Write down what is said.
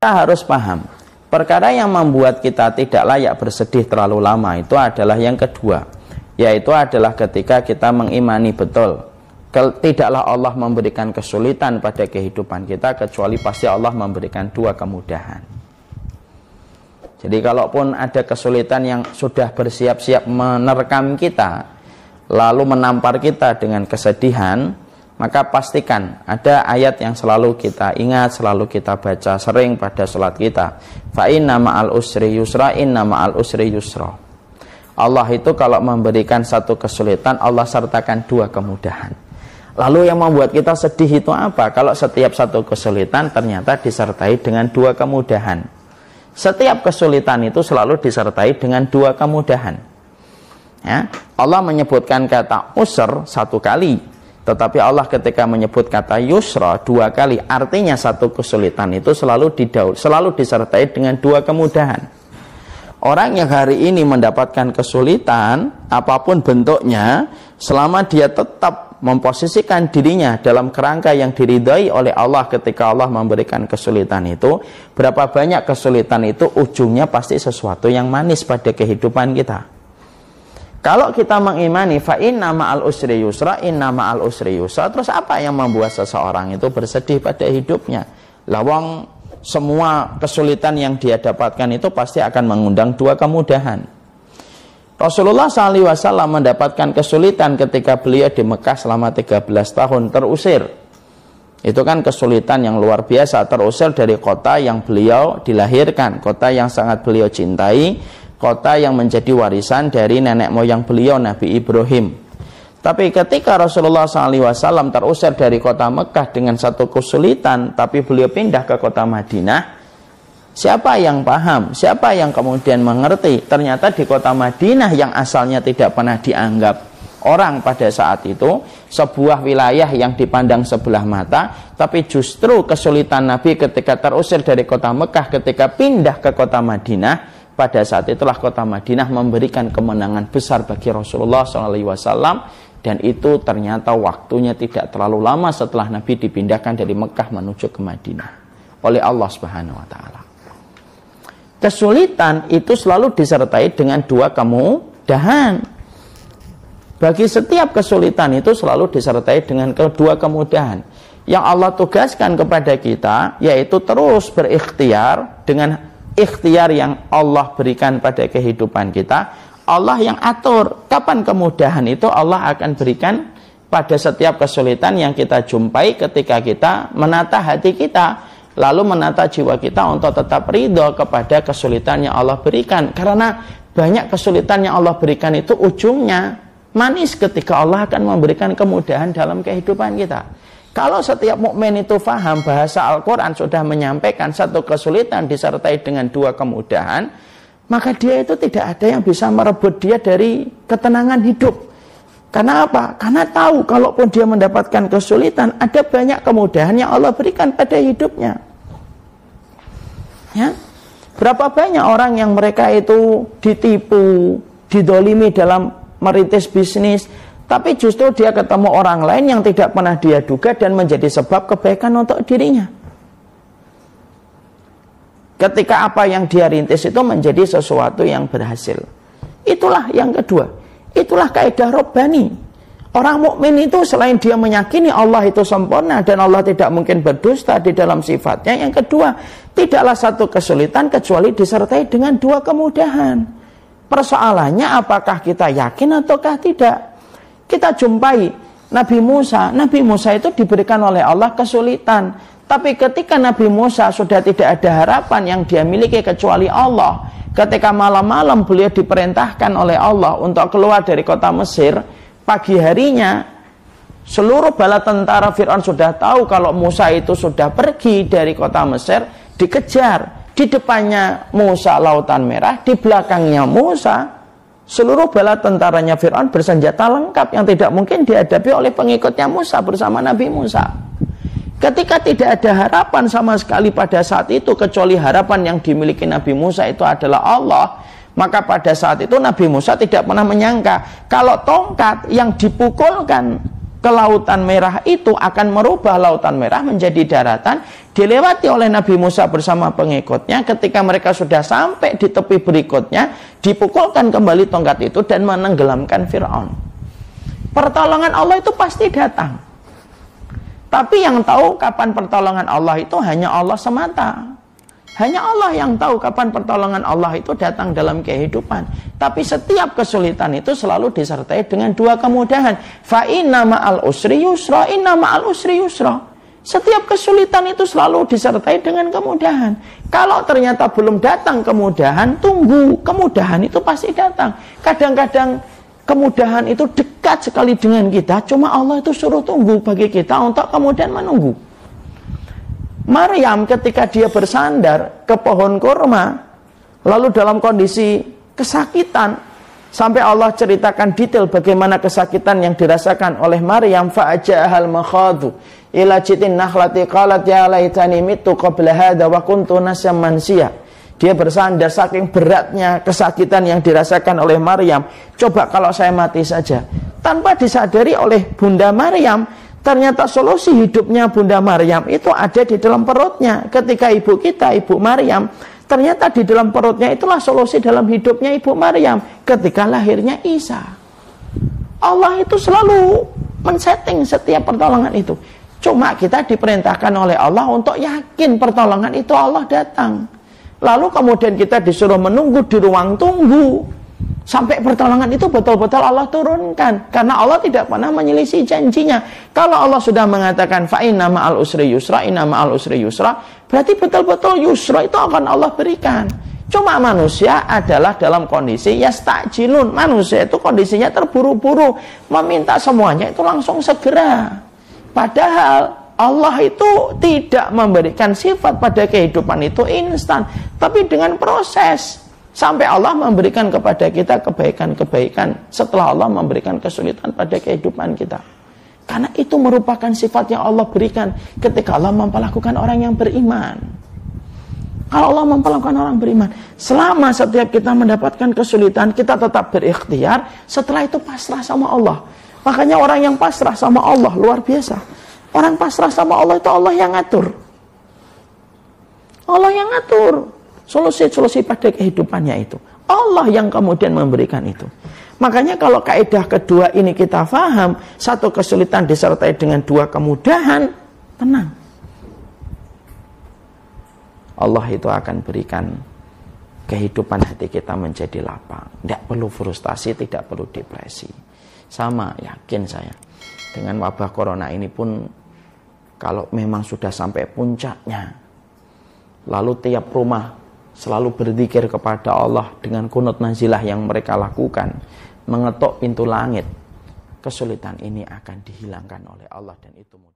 Kita harus paham, perkara yang membuat kita tidak layak bersedih terlalu lama itu adalah yang kedua, yaitu adalah ketika kita mengimani betul tidaklah Allah memberikan kesulitan pada kehidupan kita kecuali pasti Allah memberikan dua kemudahan. Jadi kalaupun ada kesulitan yang sudah bersiap-siap menerkam kita, lalu menampar kita dengan kesedihan, maka pastikan ada ayat yang selalu kita ingat, selalu kita baca sering pada sholat kita. Fa inna ma'al usri yusra, inna ma'al usri yusra. Allah itu kalau memberikan satu kesulitan, Allah sertakan dua kemudahan. Lalu yang membuat kita sedih itu apa? Kalau setiap satu kesulitan ternyata disertai dengan dua kemudahan. Setiap kesulitan itu selalu disertai dengan dua kemudahan. Ya, Allah menyebutkan kata usr satu kali, tetapi Allah ketika menyebut kata yusra dua kali, artinya satu kesulitan itu selalu disertai dengan dua kemudahan. Orang yang hari ini mendapatkan kesulitan, apapun bentuknya, selama dia tetap memposisikan dirinya dalam kerangka yang diridhai oleh Allah ketika Allah memberikan kesulitan itu, berapa banyak kesulitan itu ujungnya pasti sesuatu yang manis pada kehidupan kita. Kalau kita mengimani fa inna ma'al usri yusra, inna ma'al usri yusra, terus apa yang membuat seseorang itu bersedih pada hidupnya? Lawang semua kesulitan yang dia dapatkan itu pasti akan mengundang dua kemudahan. Rasulullah SAW mendapatkan kesulitan ketika beliau di Mekah selama 13 tahun terusir. Itu kan kesulitan yang luar biasa, terusir dari kota yang beliau dilahirkan, kota yang sangat beliau cintai, kota yang menjadi warisan dari nenek moyang beliau Nabi Ibrahim. Tapi ketika Rasulullah SAW terusir dari kota Mekah dengan satu kesulitan, tapi beliau pindah ke kota Madinah, siapa yang paham? Siapa yang kemudian mengerti? Ternyata di kota Madinah yang asalnya tidak pernah dianggap orang pada saat itu, sebuah wilayah yang dipandang sebelah mata, tapi justru kesulitan Nabi ketika terusir dari kota Mekah, ketika pindah ke kota Madinah, pada saat itulah kota Madinah memberikan kemenangan besar bagi Rasulullah SAW. Dan itu ternyata waktunya tidak terlalu lama setelah Nabi dipindahkan dari Mekah menuju ke Madinah oleh Allah Subhanahu wa Ta'ala. Kesulitan itu selalu disertai dengan dua kemudahan. Bagi setiap kesulitan itu selalu disertai dengan kedua kemudahan. Yang Allah tugaskan kepada kita yaitu terus berikhtiar dengan ikhtiar yang Allah berikan pada kehidupan kita. Allah yang atur kapan kemudahan itu Allah akan berikan pada setiap kesulitan yang kita jumpai ketika kita menata hati kita, lalu menata jiwa kita untuk tetap ridho kepada kesulitan yang Allah berikan. Karena banyak kesulitan yang Allah berikan itu ujungnya manis ketika Allah akan memberikan kemudahan dalam kehidupan kita. Kalau setiap mukmin itu faham bahasa Al-Quran sudah menyampaikan satu kesulitan disertai dengan dua kemudahan, maka dia itu tidak ada yang bisa merebut dia dari ketenangan hidup. Karena apa? Karena tahu kalaupun dia mendapatkan kesulitan, ada banyak kemudahan yang Allah berikan pada hidupnya. Ya, berapa banyak orang yang mereka itu ditipu, didolimi dalam merintis bisnis, tapi justru dia ketemu orang lain yang tidak pernah dia duga dan menjadi sebab kebaikan untuk dirinya. Ketika apa yang dia rintis itu menjadi sesuatu yang berhasil. Itulah yang kedua. Itulah kaidah Rabbani. Orang mukmin itu selain dia meyakini Allah itu sempurna dan Allah tidak mungkin berdusta di dalam sifatnya, yang kedua, tidaklah satu kesulitan kecuali disertai dengan dua kemudahan. Persoalannya apakah kita yakin ataukah tidak? Kita jumpai Nabi Musa. Nabi Musa itu diberikan oleh Allah kesulitan. Tapi ketika Nabi Musa sudah tidak ada harapan yang dia miliki kecuali Allah, ketika malam-malam beliau diperintahkan oleh Allah untuk keluar dari kota Mesir, pagi harinya seluruh bala tentara Fir'aun sudah tahu kalau Musa itu sudah pergi dari kota Mesir, dikejar. Di depannya Musa Lautan Merah, di belakangnya Musa seluruh bala tentaranya Fir'aun bersenjata lengkap yang tidak mungkin dihadapi oleh pengikutnya Musa bersama Nabi Musa. Ketika tidak ada harapan sama sekali pada saat itu kecuali harapan yang dimiliki Nabi Musa itu adalah Allah, maka pada saat itu Nabi Musa tidak pernah menyangka kalau tongkat yang dipukulkan ke Lautan Merah itu akan merubah Lautan Merah menjadi daratan, dilewati oleh Nabi Musa bersama pengikutnya. Ketika mereka sudah sampai di tepi berikutnya, dipukulkan kembali tongkat itu dan menenggelamkan Fir'aun. Pertolongan Allah itu pasti datang. Tapi yang tahu kapan pertolongan Allah itu hanya Allah semata. Hanya Allah yang tahu kapan pertolongan Allah itu datang dalam kehidupan. Tapi setiap kesulitan itu selalu disertai dengan dua kemudahan. Fa inna ma'al usri yusra, inna ma'al usri yusra. Setiap kesulitan itu selalu disertai dengan kemudahan. Kalau ternyata belum datang kemudahan, tunggu. Kemudahan itu pasti datang. Kadang-kadang kemudahan itu dekat sekali dengan kita, cuma Allah itu suruh tunggu bagi kita untuk kemudian menunggu. Maryam ketika dia bersandar ke pohon kurma, lalu dalam kondisi kesakitan, sampai Allah ceritakan detail bagaimana kesakitan yang dirasakan oleh Maryam. Fa'aja'ahal makhadu ila jitin nakhlati qalat ya laitani mitu qabla hadha wa kuntu nasyam mansiya. Dia bersandar saking beratnya kesakitan yang dirasakan oleh Maryam. Coba kalau saya mati saja. Tanpa disadari oleh Bunda Maryam, ternyata solusi hidupnya Bunda Maryam itu ada di dalam perutnya. Ketika ibu kita, Ibu Maryam, ternyata di dalam perutnya itulah solusi dalam hidupnya Ibu Maryam ketika lahirnya Isa. Allah itu selalu men-setting setiap pertolongan itu. Cuma kita diperintahkan oleh Allah untuk yakin pertolongan itu Allah datang. Lalu kemudian kita disuruh menunggu di ruang tunggu sampai pertolongan itu betul-betul Allah turunkan. Karena Allah tidak pernah menyelisih janjinya. Kalau Allah sudah mengatakan fa inna ma'al usri yusra, inna ma'al usri yusra, berarti betul-betul yusra itu akan Allah berikan. Cuma manusia adalah dalam kondisi yastajilun. Manusia itu kondisinya terburu-buru, meminta semuanya itu langsung segera. Padahal Allah itu tidak memberikan sifat pada kehidupan itu instan, tapi dengan proses. Sampai Allah memberikan kepada kita kebaikan-kebaikan setelah Allah memberikan kesulitan pada kehidupan kita. Karena itu merupakan sifat yang Allah berikan ketika Allah memperlakukan orang yang beriman. Kalau Allah memperlakukan orang beriman, selama setiap kita mendapatkan kesulitan, kita tetap berikhtiar, setelah itu pasrah sama Allah. Makanya orang yang pasrah sama Allah luar biasa. Orang pasrah sama Allah itu Allah yang ngatur. Allah yang ngatur solusi-solusi pada kehidupannya itu. Allah yang kemudian memberikan itu. Makanya kalau kaidah kedua ini kita faham, satu kesulitan disertai dengan dua kemudahan, tenang. Allah itu akan berikan kehidupan hati kita menjadi lapang. Tidak perlu frustasi, tidak perlu depresi. Sama, yakin saya. Dengan wabah corona ini pun, kalau memang sudah sampai puncaknya, lalu tiap rumah selalu berzikir kepada Allah dengan kunut nazilah yang mereka lakukan, mengetuk pintu langit, kesulitan ini akan dihilangkan oleh Allah dan itu mudah.